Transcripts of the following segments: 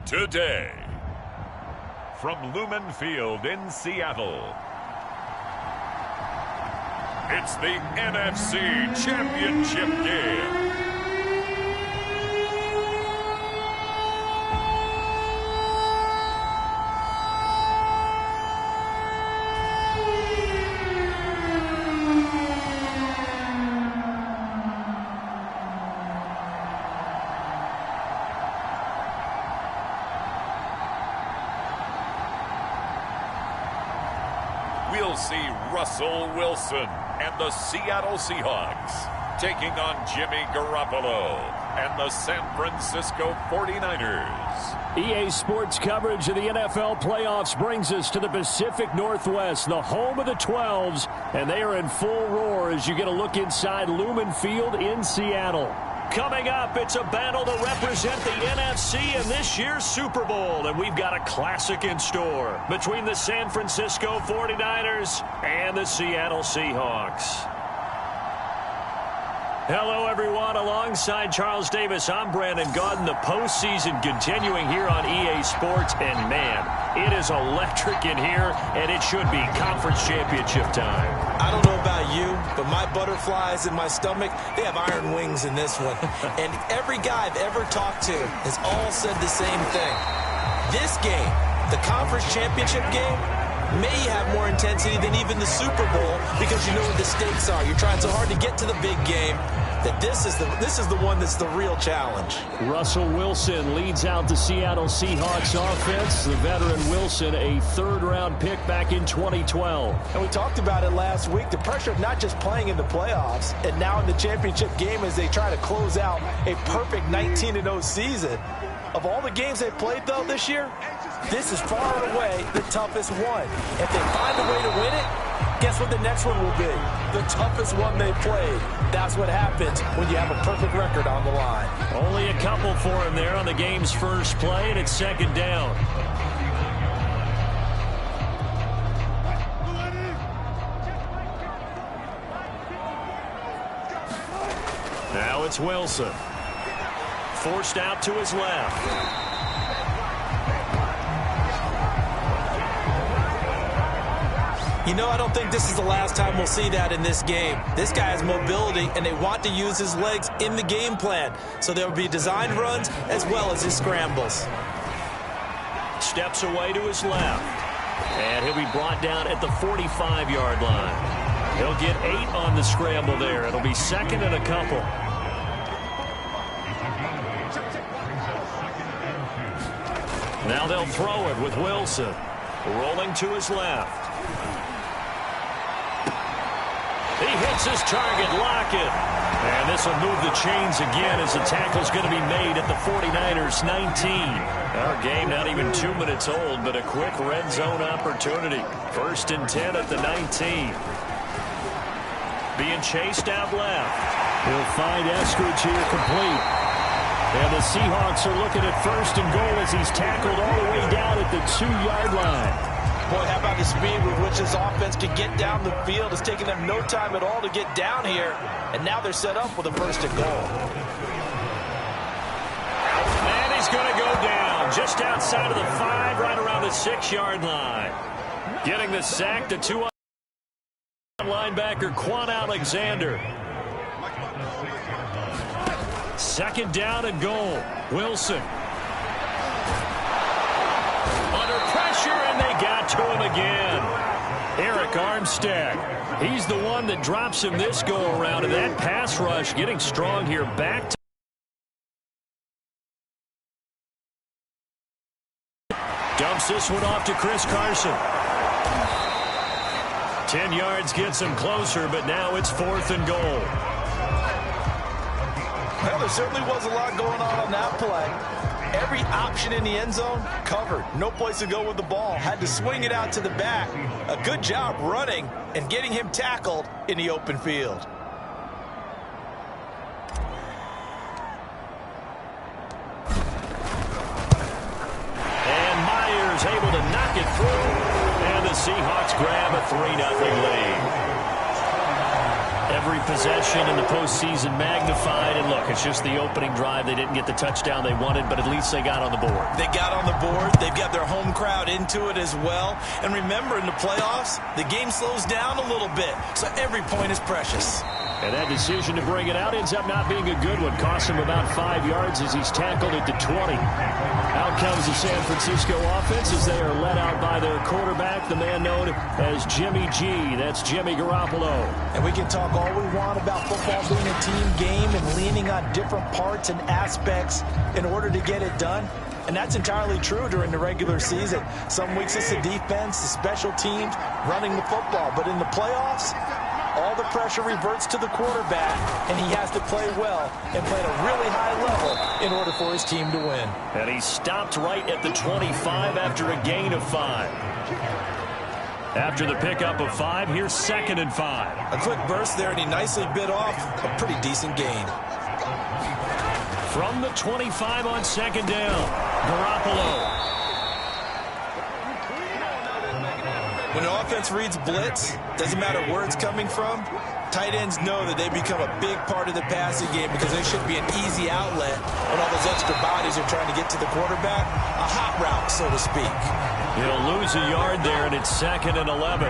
today. From Lumen Field in Seattle, it's the NFC Championship game. We'll see Russell Wilson and the Seattle Seahawks taking on Jimmy Garoppolo and the San Francisco 49ers. EA Sports coverage of the NFL playoffs brings us to the Pacific Northwest, the home of the 12s, and they are in full roar as you get a look inside Lumen Field in Seattle. Coming up, it's a battle to represent the NFC in this year's Super Bowl, and we've got a classic in store between the San Francisco 49ers and the Seattle Seahawks. Hello, everyone. Alongside Charles Davis, I'm Brandon Gaudin. The postseason continuing here on EA Sports, and man, it is electric in here, and it should be conference championship time. I don't know about you, but my butterflies in my stomach, they have iron wings in this one. And every guy I've ever talked to has all said the same thing. This game, the conference championship game, may have more intensity than even the Super Bowl because you know what the stakes are. You're trying so hard to get to the big game that this is the one that's the real challenge. Russell Wilson leads out the Seattle Seahawks offense. The veteran Wilson, a third-round pick back in 2012. And we talked about it last week, the pressure of not just playing in the playoffs and now in the championship game as they try to close out a perfect 19-0 season. Of all the games they played, though, this year, this is far and away the toughest one. If they find a way to win it, guess what the next one will be? The toughest one they played. That's what happens when you have a perfect record on the line. Only a couple for him there on the game's first play, and it's second down. Now it's Wilson. Forced out to his left. You know, I don't think this is the last time we'll see that in this game. This guy has mobility, and they want to use his legs in the game plan. So there will be designed runs as well as his scrambles. Steps away to his left. And he'll be brought down at the 45-yard line. He'll get 8 on the scramble there. It'll be second and a couple. Now they'll throw it with Wilson. Rolling to his left. He hits his target, Lockett. And this will move the chains again as the tackle's going to be made at the 49ers 19. Our game not even 2 minutes old, but a quick red zone opportunity. First and 10 at the 19. Being chased out left. He'll find Eskridge here complete. And the Seahawks are looking at first and goal as he's tackled all the way down at the 2-yard line. Boy, how about the speed with which this offense can get down the field? It's taking them no time at all to get down here. And now they're set up with a first and goal. And he's going to go down just outside of the 5, right around the 6-yard line. Getting the sack to 2 linebacker Quan Alexander. Second down and goal. Wilson. Under pressure, and they got to him again. Eric Armstead. He's the one that drops him this go-around, and that pass rush getting strong here. Back to dumps this one off to Chris Carson. 10 yards gets him closer, but now it's 4th and goal. Well, there certainly was a lot going on that play. Every option in the end zone covered. No place to go with the ball. Had to swing it out to the back. A good job running and getting him tackled in the open field. And Myers able to knock it through. And the Seahawks grab a 3-0 lead. every possession in the postseason magnified. And look, it's just the opening drive. They didn't get the touchdown they wanted, but at least they got on the board. They got on the board. They've got their home crowd into it as well. And remember, in the playoffs, the game slows down a little bit, so every point is precious. And that decision to bring it out ends up not being a good one. Cost him about 5 yards as he's tackled at the 20. Out comes the San Francisco offense as they are led out by their quarterback, the man known as Jimmy G. That's Jimmy Garoppolo. And we can talk all we want about football being a team game and leaning on different parts and aspects in order to get it done. And that's entirely true during the regular season. Some weeks it's the defense, the special teams, running the football. But in the playoffs, all the pressure reverts to the quarterback, and he has to play well and play at a really high level in order for his team to win. And he stopped right at the 25 after a gain of 5. After the pickup of 5, here's 2nd and 5. A quick burst there, and he nicely bit off a pretty decent gain. From the 25 on 2nd down, Garoppolo. When an offense reads blitz, doesn't matter where it's coming from, tight ends know that they become a big part of the passing game because they should be an easy outlet when all those extra bodies are trying to get to the quarterback. A hot route, so to speak. He'll lose a yard there, and it's 2nd and 11.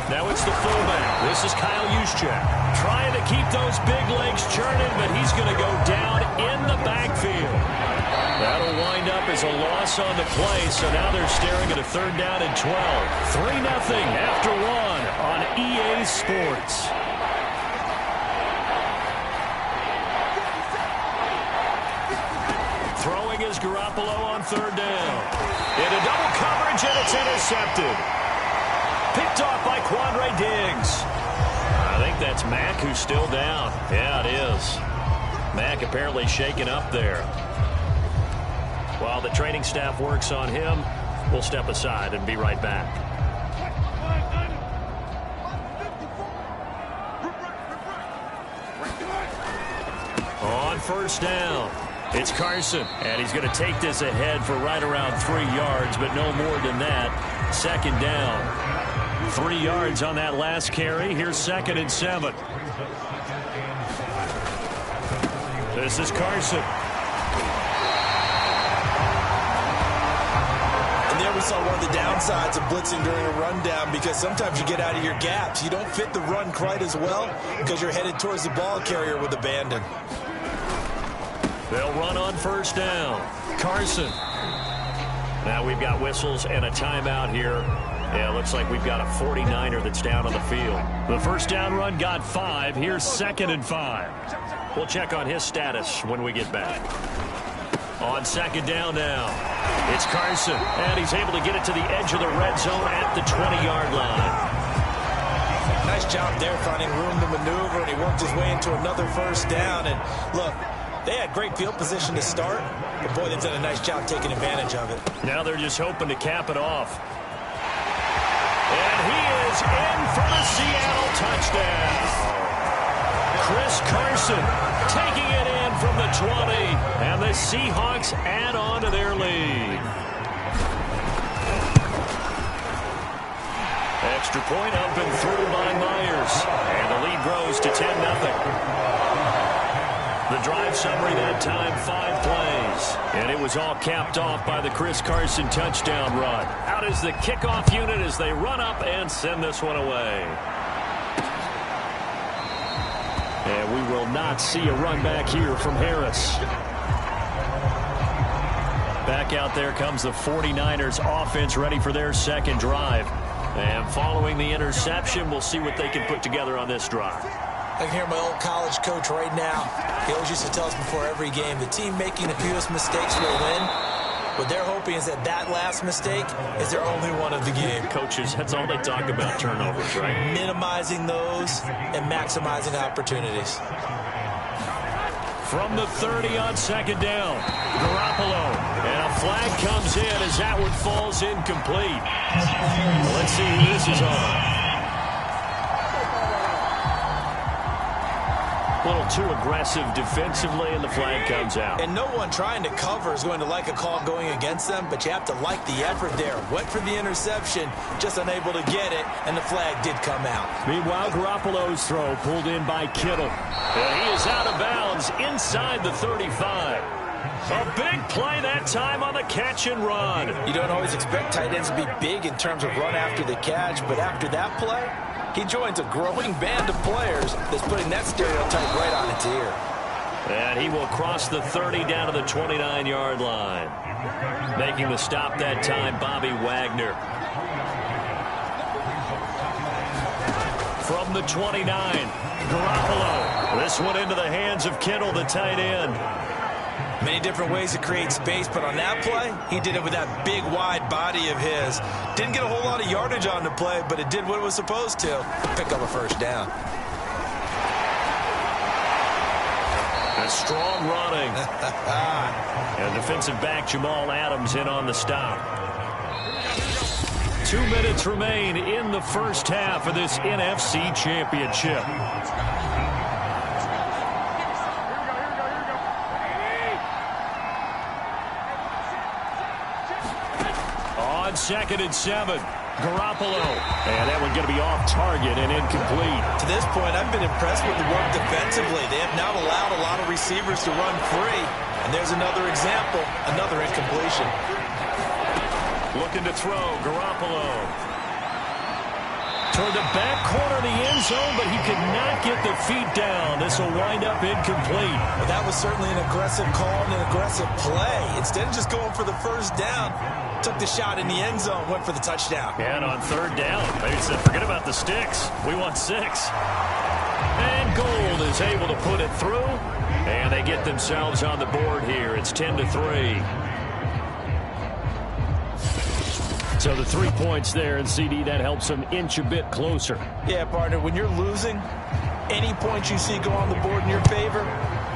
Now it's the fullback. This is Kyle Juszczyk. Trying to keep those big legs churning, but he's going to go down in the backfield. That'll wind up as a loss on the play, so now they're staring at a 3rd down and 12. 3-0 after 1 on EA Sports. Throwing is Garoppolo on 3rd down. Into double coverage, and it's intercepted. Picked off by Quandre Diggs. I think that's Mack who's still down. Yeah, it is. Mack apparently shaken up there. While the training staff works on him, we'll step aside and be right back. On 1st down, it's Carson. And he's going to take this ahead for right around 3 yards, but no more than that. 2nd down. 3 yards on that last carry. Here's 2nd and 7. This is Carson. And there we saw one of the downsides of blitzing during a rundown, because sometimes you get out of your gaps. You don't fit the run quite as well because you're headed towards the ball carrier with abandon. They'll run on 1st down. Carson. Now we've got whistles and a timeout here. Yeah, looks like we've got a 49er that's down on the field. The 1st down run got 5. Here's 2nd and 5. We'll check on his status when we get back. On 2nd down now, it's Carson. And he's able to get it to the edge of the red zone at the 20-yard line. Nice job there finding room to maneuver, and he worked his way into another 1st down. And look, they had great field position to start, but boy, they've done a nice job taking advantage of it. Now they're just hoping to cap it off. And he is in for the Seattle touchdown. Chris Carson taking it in from the 20. And the Seahawks add on to their lead. Extra point up and through by Myers. And the lead grows to 10-0. The drive summary that time, 5 plays. And it was all capped off by the Chris Carson touchdown run. Out is the kickoff unit as they run up and send this one away. And we will not see a run back here from Harris. Back out there comes the 49ers offense ready for their 2nd drive. And following the interception, we'll see what they can put together on this drive. I can hear my old college coach right now. He always used to tell us before every game, the team making the fewest mistakes will win. What they're hoping is that that last mistake is their only one of the game. Coaches, that's all they talk about, turnovers, right? Minimizing those and maximizing opportunities. From the 30 on 2nd down, Garoppolo. And a flag comes in as that one falls incomplete. Let's see who this is on. A little too aggressive defensively, and the flag comes out. And no one trying to cover is going to like a call going against them, but you have to like the effort there. Went for the interception, just unable to get it, and the flag did come out. Meanwhile, Garoppolo's throw pulled in by Kittle. And he is out of bounds inside the 35. A big play that time on the catch and run. You don't always expect tight ends to be big in terms of run after the catch, but after that play, he joins a growing band of players that's putting that stereotype right on its ear. And he will cross the 30 down to the 29-yard line. Making the stop that time, Bobby Wagner. From the 29, Garoppolo. This one into the hands of Kittle, the tight end. Many different ways to create space, but on that play, he did it with that big, wide body of his. Didn't get a whole lot of yardage on the play, but it did what it was supposed to. Pick up a first down. A strong running. And defensive back Jamal Adams in on the stop. 2 minutes remain in the first half of this NFC Championship. On 2nd and 7, Garoppolo. And that one going to be off target and incomplete. To this point, I've been impressed with the work defensively. They have not allowed a lot of receivers to run free. And there's another example, another incompletion. Looking to throw, Garoppolo. Toward the back corner of the end zone, but he could not get the feet down. This will wind up incomplete. Well, that was certainly an aggressive call and an aggressive play. Instead of just going for the first down, took the shot in the end zone, went for the touchdown. And on 3rd down, they said, forget about the sticks. We want 6. And Gold is able to put it through. And they get themselves on the board here. It's 10-3. So the 3 points there, and CD, that helps them inch a bit closer. Yeah, partner, when you're losing, any points you see go on the board in your favor,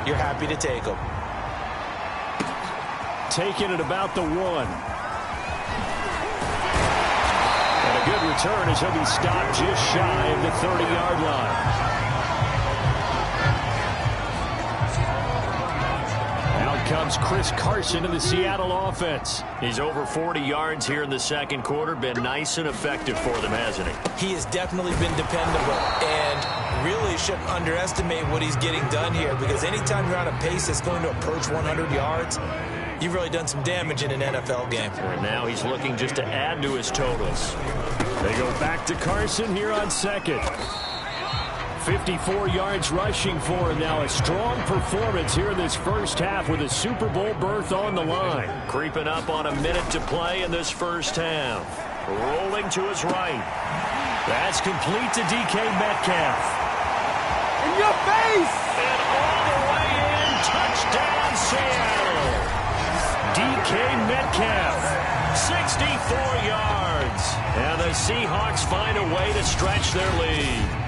you're happy to take them. Taking it about the 1. And a good return as he'll be stopped just shy of the 30-yard line. Comes Chris Carson in the Seattle offense. He's over 40 yards here in the second quarter. Been nice and effective for them, hasn't he? He has definitely been dependable, and really shouldn't underestimate what he's getting done here, because anytime you're on a pace that's going to approach 100 yards, you've really done some damage in an NFL game. And now he's looking just to add to his totals. They go back to Carson here on 2nd. 54 yards rushing for him now. A strong performance here in this first half with a Super Bowl berth on the line. Creeping up on a minute to play in this first half. Rolling to his right. That's complete to DK Metcalf. In your face! And all the way in. Touchdown, Seattle. DK Metcalf. 64 yards. And the Seahawks find a way to stretch their lead.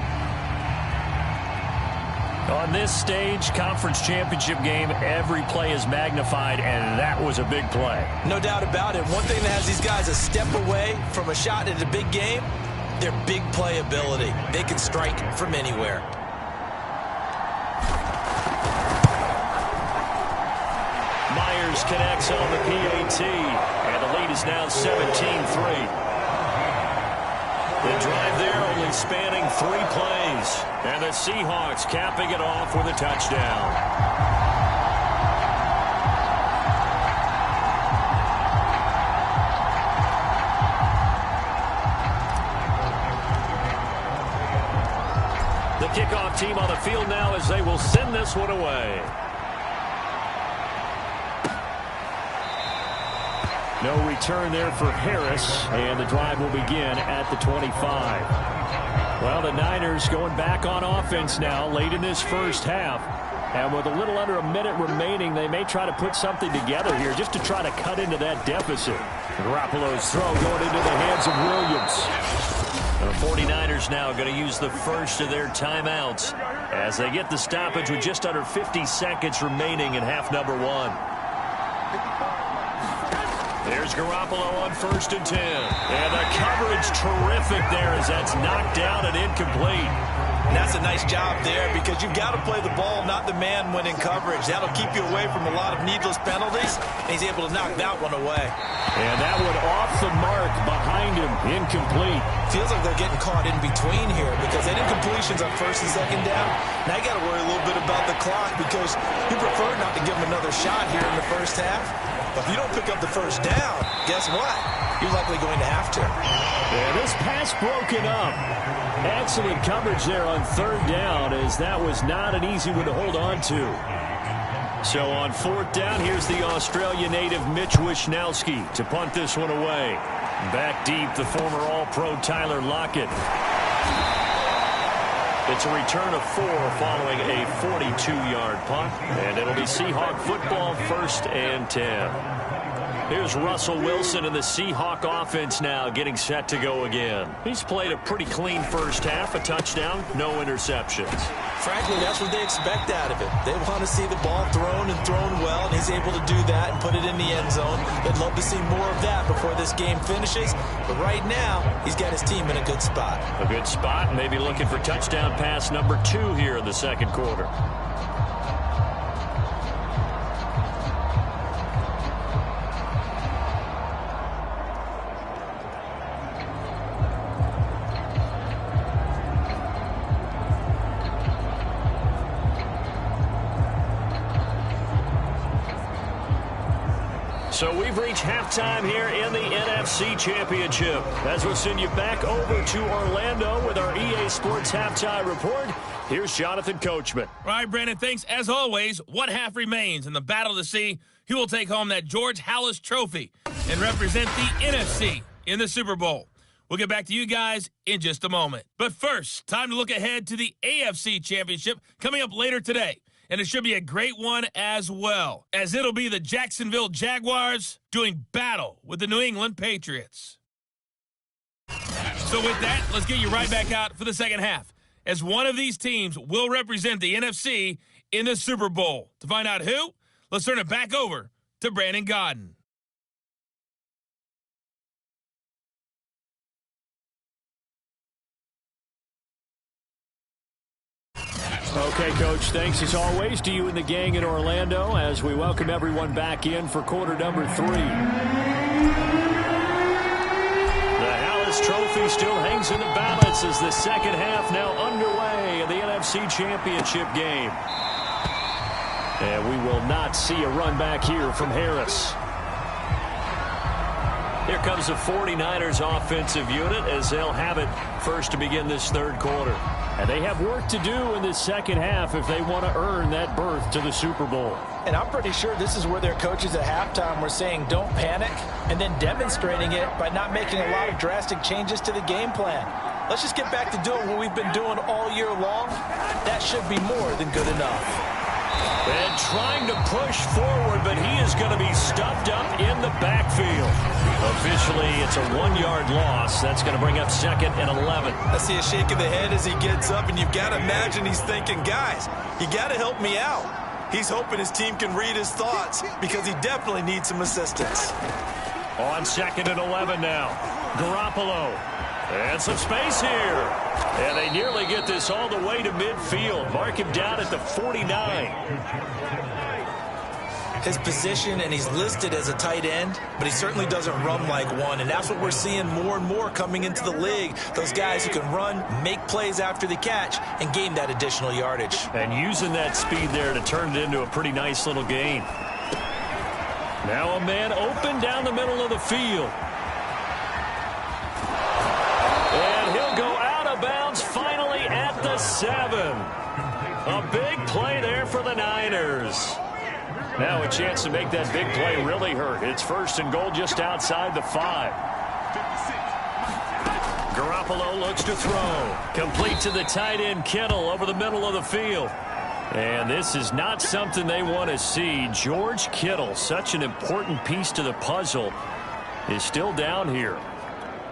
On this stage, conference championship game, every play is magnified, and that was a big play. No doubt about it. One thing that has these guys a step away from a shot at a big game, their big play ability. They can strike from anywhere. Myers connects on the PAT, and the lead is now 17-3. The drive there only spanning 3 plays. And the Seahawks capping it off with a touchdown. The kickoff team on the field now as they will send this one away. No return there for Harris, and the drive will begin at the 25. Well, the Niners going back on offense now late in this first half. And with a little under a minute remaining, they may try to put something together here just to try to cut into that deficit. Garoppolo's throw going into the hands of Williams. The 49ers now going to use the first of their timeouts as they get the stoppage with just under 50 seconds remaining in half number 1. There's Garoppolo on 1st and 10. And the coverage terrific there as that's knocked down and incomplete. And that's a nice job there because you've got to play the ball, not the man when in coverage. That'll keep you away from a lot of needless penalties, and he's able to knock that one away. And that one off the mark behind him, incomplete. Feels like they're getting caught in between here because they did completions on first and second down. Now you got to worry a little bit about the clock because you prefer not to give them another shot here in the first half. But if you don't pick up the first down, guess what? You're likely going to have to. And this pass broken up. Excellent coverage there on third down, as that was not an easy one to hold on to. So on fourth down, here's the Australia native Mitch Wishnowsky to punt this one away. Back deep, the former All-Pro Tyler Lockett. It's a return of 4 following a 42-yard punt, and it'll be Seahawk football, 1st and 10. Here's Russell Wilson and the Seahawk offense now getting set to go again. He's played a pretty clean first half, a touchdown, no interceptions. Frankly, that's what they expect out of it. They want to see the ball thrown and thrown well, and he's able to do that and put it in the end zone. They'd love to see more of that before this game finishes. But right now, he's got his team in a good spot. A good spot, maybe looking for touchdown pass number 2 here in the second quarter. So we've reached halftime here in the NFC Championship. As we'll send you back over to Orlando with our EA Sports Halftime Report, here's Jonathan Coachman. All right, Brandon, thanks. As always, one half remains in the battle to see who will take home that George Halas Trophy and represent the NFC in the Super Bowl. We'll get back to you guys in just a moment. But first, time to look ahead to the AFC Championship coming up later today. And it should be a great one as well, as it'll be the Jacksonville Jaguars doing battle with the New England Patriots. So with that, let's get you right back out for the second half, as one of these teams will represent the NFC in the Super Bowl. To find out who, let's turn it back over to Brandon Godden. Okay, Coach, thanks as always to you and the gang in Orlando as we welcome everyone back in for quarter number 3. The Halas Trophy still hangs in the balance as the second half now underway in the NFC Championship game. And we will not see a run back here from Harris. Here comes the 49ers offensive unit as they'll have it first to begin this third quarter. And they have work to do in this second half if they want to earn that berth to the Super Bowl. And I'm pretty sure this is where their coaches at halftime were saying don't panic, and then demonstrating it by not making a lot of drastic changes to the game plan. Let's just get back to doing what we've been doing all year long. That should be more than good enough. And trying to push forward, but he is going to be stuffed up in the backfield. Officially, it's a 1-yard loss. That's going to bring up 2nd and 11. I see a shake of the head as he gets up, and you've got to imagine he's thinking, guys, you got to help me out. He's hoping his team can read his thoughts because he definitely needs some assistance. On 2nd and 11 now. Garoppolo. And some space here. And they nearly get this all the way to midfield. Mark him down at the 49. His position, and he's listed as a tight end, but he certainly doesn't run like one. And that's what we're seeing more and more coming into the league. Those guys who can run, make plays after the catch, and gain that additional yardage. And using that speed there to turn it into a pretty nice little gain. Now a man open down the middle of the field. And he'll go out of bounds finally at the 7. A big play there for the Niners. Now a chance to make that big play really hurt. It's 1st and goal just outside the 5. Garoppolo looks to throw. Complete to the tight end Kittle over the middle of the field. And this is not something they want to see. George Kittle, such an important piece to the puzzle, is still down here.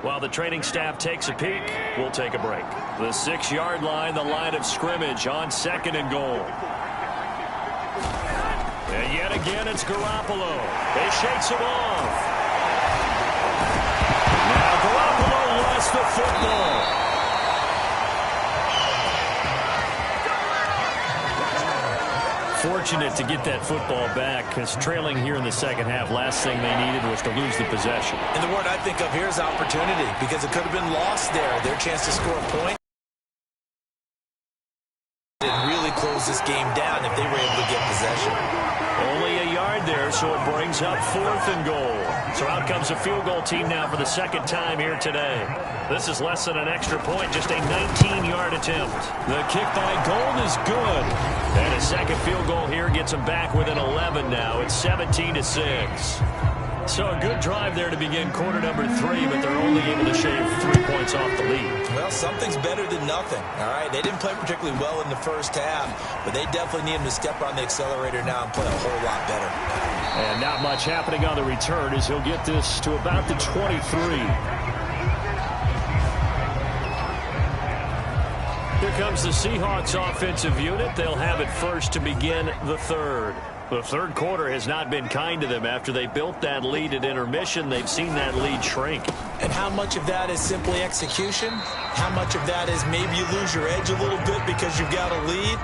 While the training staff takes a peek, we'll take a break. The 6-yard line, the line of scrimmage on 2nd and goal. And yet again, it's Garoppolo. He shakes him off. Now Garoppolo lost the football. fortunate to get that football back because trailing here in the second half, last thing they needed was to lose the possession. And the word I think of here is opportunity because it could have been lost there. Their chance to score a point and really close this game down if they were able to get possession. Only a yard there, so it brings up 4th and goal. So out comes a field goal team now for the second time here today. This is less than an extra point, just a 19-yard attempt. The kick by Gold is good. And a second field goal here gets them back within 11 now. It's 17-6. So a good drive there to begin quarter number 3, but they're only able to shave 3 points off the lead. Well, something's better than nothing, all right? They didn't play particularly well in the first half, but they definitely need them to step on the accelerator now and play a whole lot better. And not much happening on the return as he'll get this to about the 23. Here comes the Seahawks offensive unit. They'll have it first to begin the third. The third quarter has not been kind to them. After they built that lead at intermission, they've seen that lead shrink. And how much of that is simply execution? How much of that is maybe you lose your edge a little bit because you've got a lead?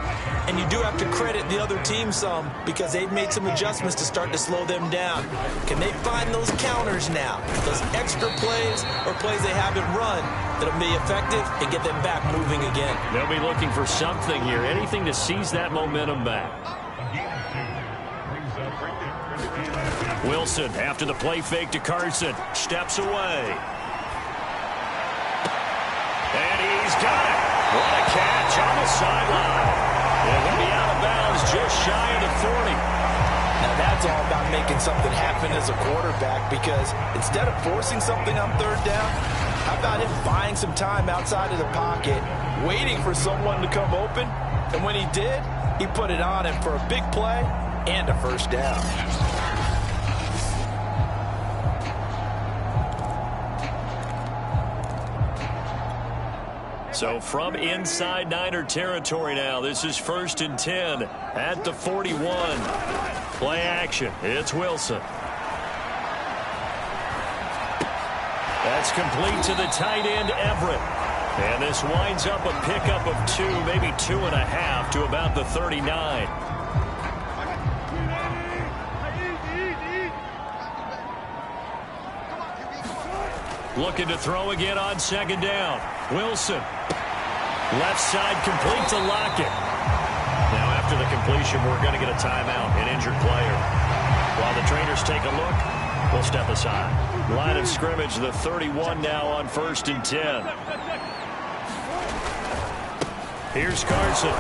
And you do have to credit the other team some because they've made some adjustments to start to slow them down. Can they find those counters now? Those extra plays or plays they haven't run that'll be effective and get them back moving again? They'll be looking for something here, anything to seize that momentum back. Wilson, after the play fake to Carson, steps away. And he's got it. What a catch on the sideline. It will be out of bounds just shy of the 40. Now that's all about making something happen as a quarterback because instead of forcing something on third down, how about him buying some time outside of the pocket, waiting for someone to come open, and when he did, he put it on him for a big play and a first down. So from inside Niner territory now, this is 1st and 10 at the 41. Play action. It's Wilson. That's complete to the tight end, Everett. And this winds up a pickup of 2, maybe 2.5 to about the 39. Looking to throw again on second down. Wilson. Left side complete to Lockett. Now after the completion, we're going to get a timeout, an injured player. While the trainers take a look, we'll step aside. Line of scrimmage, the 31 now on 1st and 10. Here's Carson.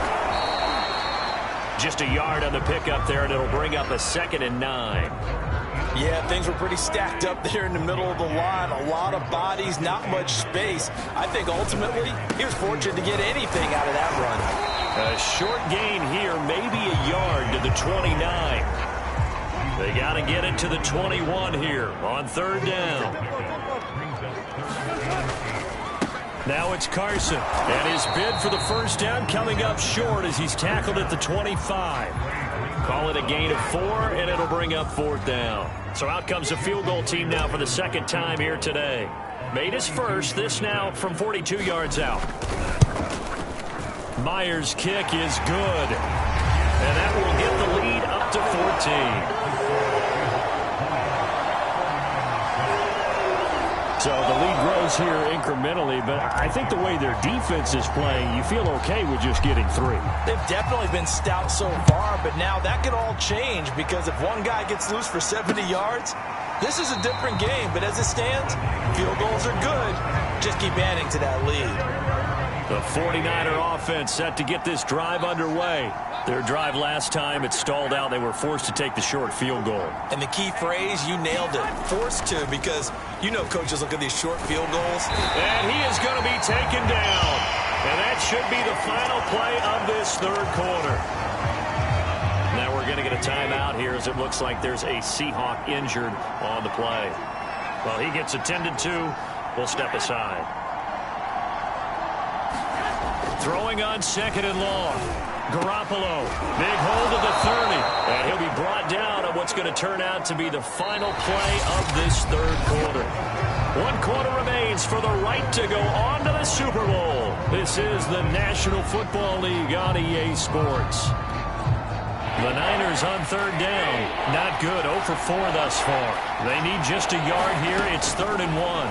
Just a yard on the pickup there, and it'll bring up a 2nd and 9. Yeah, things were pretty stacked up there in the middle of the line. A lot of bodies, not much space. I think ultimately he was fortunate to get anything out of that run. A short gain here, maybe a yard to the 29. They got to get it to the 21 here on 3rd down. Now it's Carson, and his bid for the first down coming up short as he's tackled at the 25. Call it a gain of 4, and it'll bring up 4th down. So out comes a field goal team now for the second time here today. Made his first, this now from 42 yards out. Myers' kick is good, and that will get the lead up to 14. So the lead grows here incrementally, but I think the way their defense is playing, you feel okay with just getting 3. They've definitely been stout so far, but now that could all change because if one guy gets loose for 70 yards, this is a different game. But as it stands, field goals are good. Just keep adding to that lead. The 49er offense set to get this drive underway. Their drive last time, it stalled out. They were forced to take the short field goal. And the key phrase, you nailed it, forced to, because you know coaches look at these short field goals. And he is going to be taken down. And that should be the final play of this third quarter. Now we're going to get a timeout here as it looks like there's a Seahawk injured on the play. Well, he gets attended to. We'll step aside. Throwing on 2nd and long. Garoppolo, big hold of the 30, and he'll be brought down on what's going to turn out to be the final play of this third quarter. 1 quarter remains for the right to go on to the Super Bowl. This is the National Football League on EA Sports. The Niners on third down. Not good. 0 for 4 thus far. They need just a yard here. It's 3rd and 1.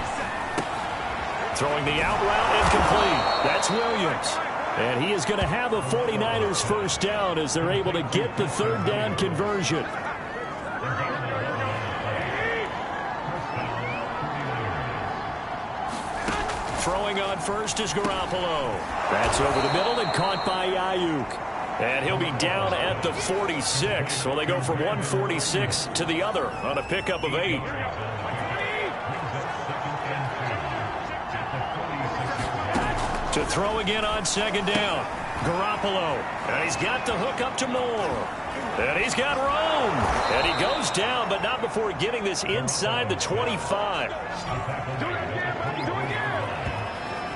Throwing the out route incomplete. That's Williams. And he is going to have a 49ers first down as they're able to get the third down conversion. Throwing on first is Garoppolo. That's over the middle and caught by Ayuk. And he'll be down at the 46. So they go from 146 to the other on a pickup of 8. To throw again on second down. Garoppolo. And he's got the hook up to Moore. And he's got room. And he goes down, but not before getting this inside the 25.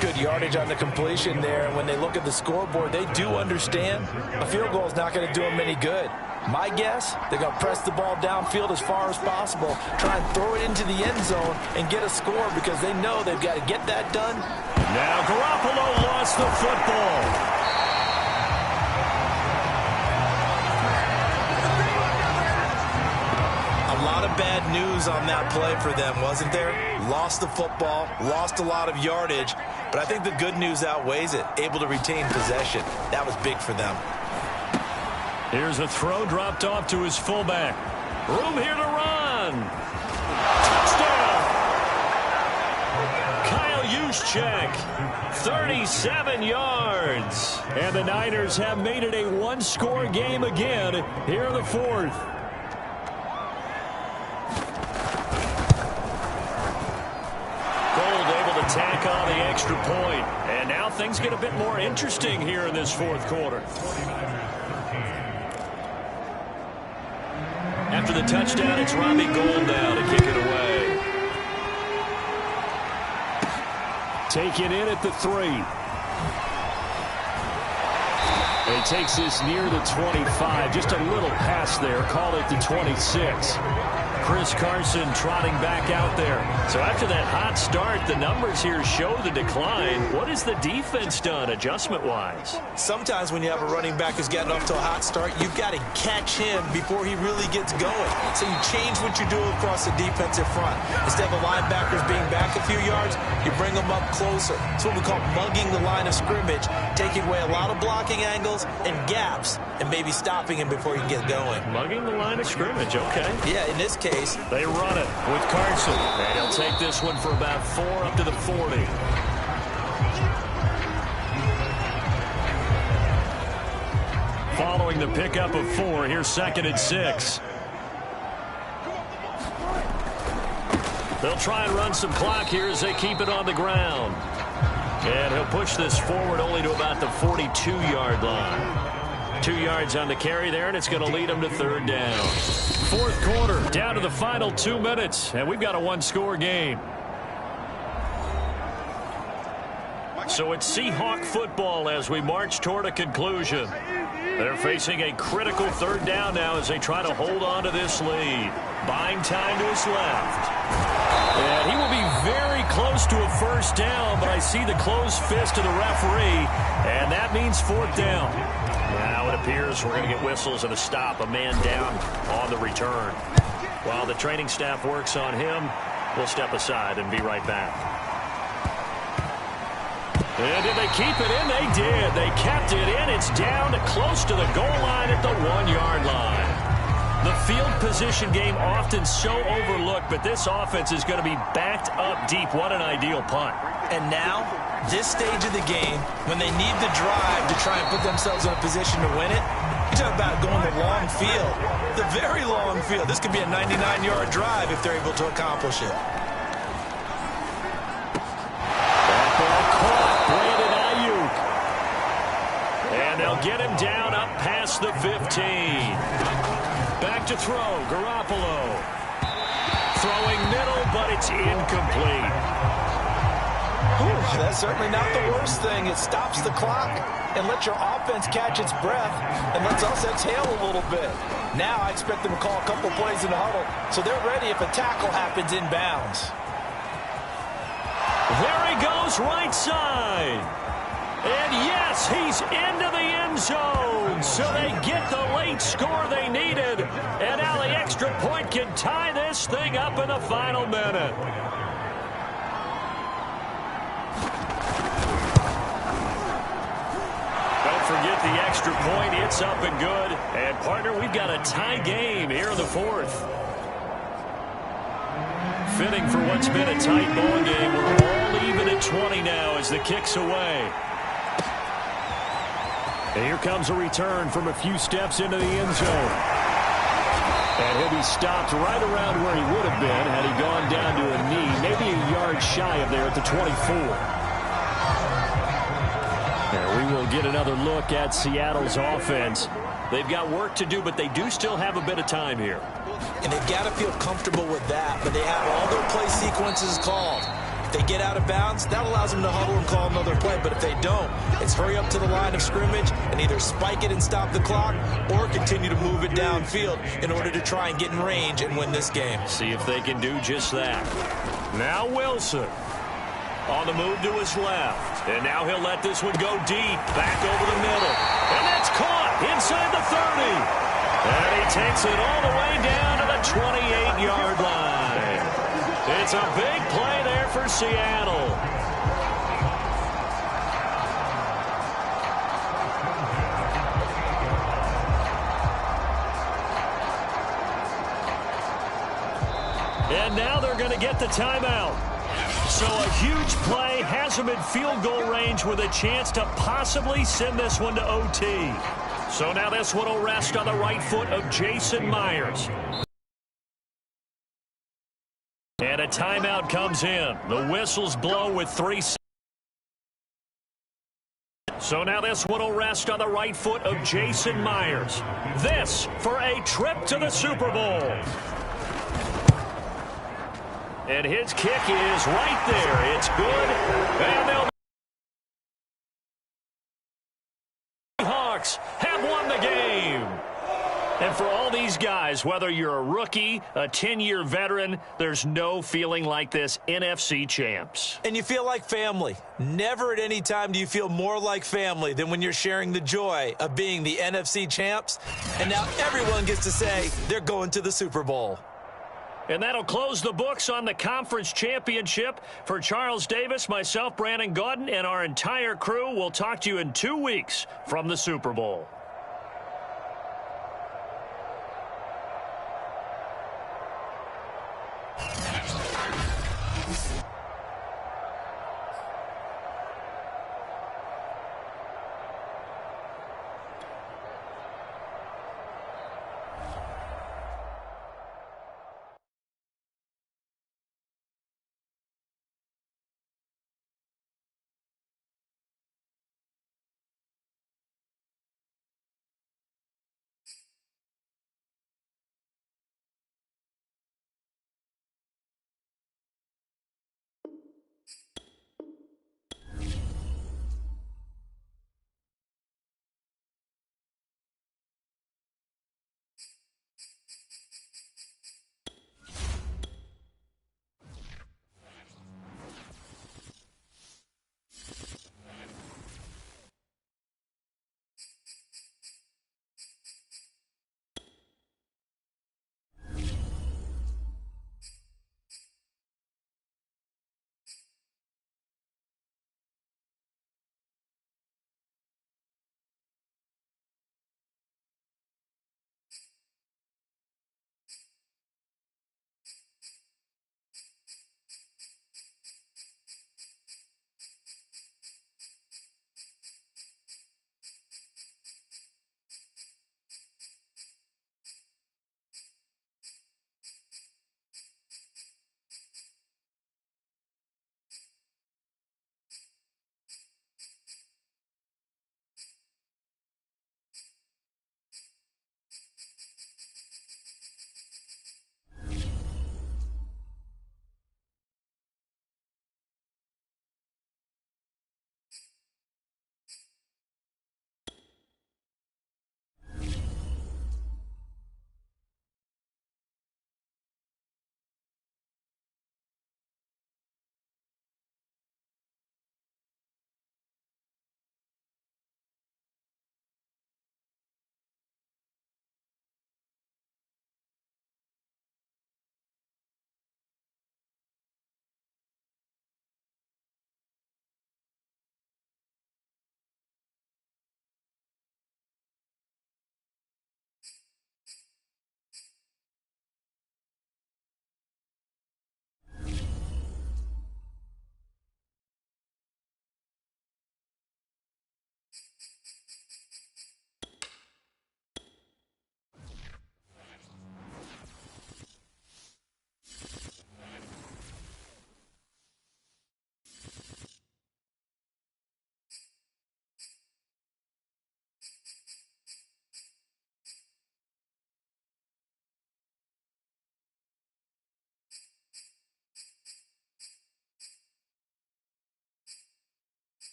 Good yardage on the completion there. And when they look at the scoreboard, they do understand a field goal is not going to do them any good. My guess, they're going to press the ball downfield as far as possible, try and throw it into the end zone and get a score because they know they've got to get that done. Now Garoppolo lost the football. A lot of bad news on that play for them, wasn't there? Lost the football, lost a lot of yardage, but I think the good news outweighs it. Able to retain possession. That was big for them. Here's a throw dropped off to his fullback. Room here to run. Touchdown. Kyle Juszczyk, 37 yards. And the Niners have made it a one-score game again here in the 4th. Gold able to tack on the extra point. And now things get a bit more interesting here in this 4th quarter. After the touchdown, it's Robbie Gould now to kick it away. Taken in at the 3. And he takes this near the 25. Just a little pass there. Call it the 26. Chris Carson trotting back out there. So after that hot start, the numbers here show the decline. What has the defense done adjustment-wise? Sometimes when you have a running back who's gotten off to a hot start, you've got to catch him before he really gets going. So you change what you do across the defensive front. Instead of the linebackers being back a few yards, you bring them up closer. It's what we call mugging the line of scrimmage, taking away a lot of blocking angles and gaps, and maybe stopping him before he gets going. Mugging the line of scrimmage, okay. Yeah, in this case, they run it with Carson. And he'll take this one for about 4 up to the 40. Following the pickup of 4, here's 2nd and 6. They'll try and run some clock here as they keep it on the ground. And he'll push this forward only to about the 42-yard line. 2 yards on the carry there, and it's going to lead them to 3rd down. 4th quarter, down to the final 2 minutes, and we've got a one-score game. So it's Seahawk football as we march toward a conclusion. They're facing a critical 3rd down now as they try to hold on to this lead. Buying time to his left. And he will be very close to a first down, but I see the closed fist of the referee, and that means 4th down. Now it appears we're going to get whistles and a stop, a man down on the return. While the training staff works on him, we'll step aside and be right back. And did they keep it in? They did. They kept it in. It's down to close to the goal line at the 1-yard line. The field position game often so overlooked, but this offense is going to be backed up deep. What an ideal punt. And now, this stage of the game, when they need the drive to try and put themselves in a position to win it, you talk about going the long field, the very long field. This could be a 99-yard drive if they're able to accomplish it. That ball caught. Brandon Ayuk. And they'll get him down up past the 15. Back to throw, Garoppolo. Throwing middle, but it's incomplete. Whew, that's certainly not the worst thing. It stops the clock and lets your offense catch its breath and lets us exhale a little bit. Now I expect them to call a couple plays in the huddle, so they're ready if a tackle happens inbounds. There he goes, right side. And yes, he's into the end zone. So they get the late score they needed. And now the extra point can tie this thing up in the final minute. Don't forget the extra point. It's up and good. And, partner, we've got a tie game here in the fourth. Fitting for what's been a tight ball game. We're all even at 20 now as the kick's away. And here comes a return from a few steps into the end zone. And he'll be stopped right around where he would have been had he gone down to a knee, maybe a yard shy of there at the 24. And we will get another look at Seattle's offense. They've got work to do, but they do still have a bit of time here. And they've got to feel comfortable with that, but they have all their play sequences called. If they get out of bounds, that allows them to huddle and call another play. But if they don't, it's hurry up to the line of scrimmage and either spike it and stop the clock or continue to move it downfield in order to try and get in range and win this game. See if they can do just that. Now Wilson on the move to his left. And now he'll let this one go deep, back over the middle. And that's caught inside the 30. And he takes it all the way down to the 28-yard line. It's a big play there for Seattle. And now they're going to get the timeout. So a huge play has them in field goal range with a chance to possibly send this one to OT. So now this one will rest on the right foot of Jason Myers. And a timeout comes in. The whistles blow with 3 seconds. So now this one will rest on the right foot of Jason Myers. This for a trip to the Super Bowl. And his kick is right there. It's good. And they'll Seahawks have won the game. And for all these guys, whether you're a rookie, a 10-year veteran, there's no feeling like this NFC champs. And you feel like family. Never at any time do you feel more like family than when you're sharing the joy of being the NFC champs. And now everyone gets to say they're going to the Super Bowl. And that'll close the books on the conference championship. For Charles Davis, myself, Brandon Gaudin, and our entire crew, we'll talk to you in 2 weeks from the Super Bowl.